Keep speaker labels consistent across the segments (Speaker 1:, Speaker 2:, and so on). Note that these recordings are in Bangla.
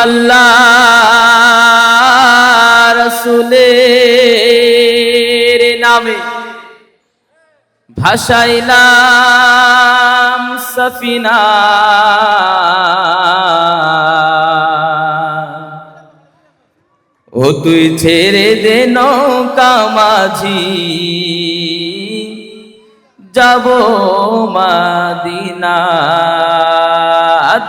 Speaker 1: আল্লাহ রাসূলের নামে ভাসাইলাম সফিনা, ও তুই ছেড়ে দে নৌকা মাঝি, যাব মাদিনা।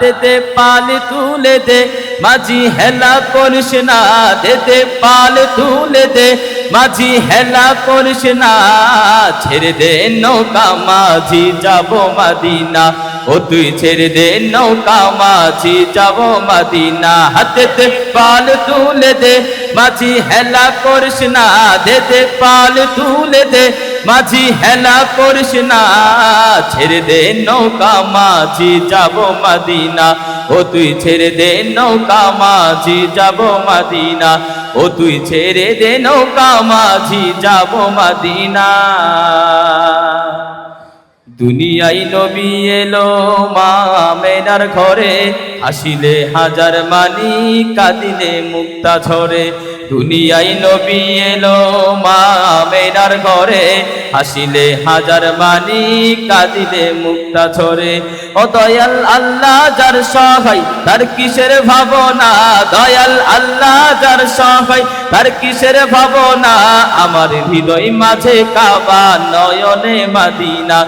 Speaker 1: দেতে পাল তুলে দে মাঝি, হেলা করিস না, দেতে পাল তুলে দে মাঝি, হেলা করিস না। ছেড়ে দে নৌকা মাঝি, যাব মাদিনা, ও তুই ছেড়ে দে নৌকা মাঝি, যাব মাদিনা। হাতেতে পাল তুলে দে মাঝি, হেলা করিস না, দেতে পাল তুলে দে মাঝি, হেলা করিস না। ছেড়ে দে নৌকা মাঝি, যাব মাদিনা, ও তুই ছেড়ে দে নৌকা মাঝি, যাব মাদিনা, ও তুই ছেড়ে দে নৌকা মাঝি, যাব মাদিনা। দুনিয়ায় নবী এলো মা আমেনার ঘরে, হাসিলে হাজার মানি, কাঁদিলে মুক্তা ঝরে। দুনিয়ায় নবী এলো মা আমেনার ঘরে, হাসিলে হাজার মানি, কাঁদিলে মুক্তা ঝরে। ও দয়াল আল্লাহ যার সহায়, তার কিসের ভাবনা, দয়াল আল্লাহ যার সহায়, তার কিসের ভাবনা। আমার হৃদয় মাঝে কাবা, নয়নে মাদিনা,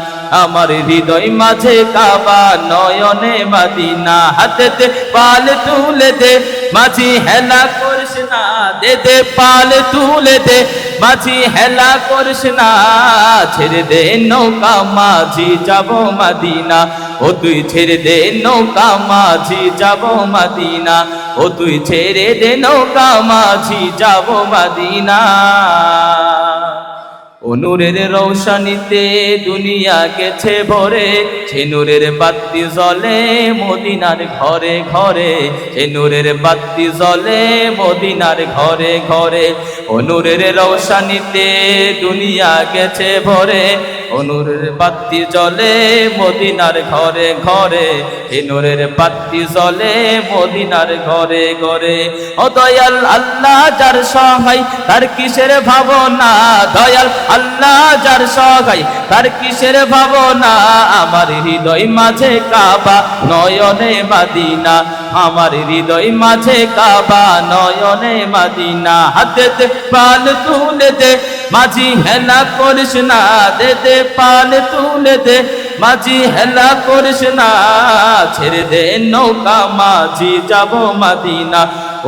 Speaker 1: আমার হৃদয় মাঝে কাবা, নয়নে মাদিনা। হাতেতে পাল তুলে দে মাঝি, হেলা করিস না, দেতে পাল তুলে দে মাঝি, হেলা করিস না। ছেড়ে দে নৌকা মাঝি, যাব মাদিনা, ও তুই ছেড়ে দে নৌকা মাঝি, যাব মাদিনা, ও তুই ছেড়ে দে নৌকা মাঝি, যাব মাদিনা। ও নূরের রৌশনীতে দুনিয়া গেছে ভরে, সে নূরের বাতি জ্বলে মদিনার ঘরে ঘরে, সে নূরের বাতি জ্বলে মদিনার ঘরে ঘরে। ও নূরের রৌশনীতে দুনিয়া গেছে ভরে, ও নূরের বাতি জ্বলে মদিনার ঘরে ঘরে, এ নূরের বাতি জ্বলে মদিনার ঘরে ঘরে। ও দয়াল আল্লাহ যার সহায়, তার কিসের ভাবনা, দয়াল আল্লাহ যার সহায়, তার কিসের ভাবনা। আমার হৃদয় মাঝে কাবা, নয়নে মাদিনা, আমার হৃদয় মাঝে কাবা, নয়নে মাদিনা। হাতেতে পাল তুলে দে মাঝি, হেলা করিস না, দেতে পাল তুলে দে মাঝি, হেলা করিস না। ছেড়ে দে নৌকা মাঝি, যাব মাদিনা,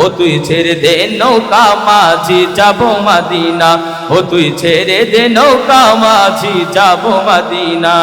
Speaker 1: ও তুই ছেড়ে দে নৌকা মাঝি, যাব মাদিনা, ও তুই ছেড়ে দে নৌকা মাঝি, যাব মাদিনা।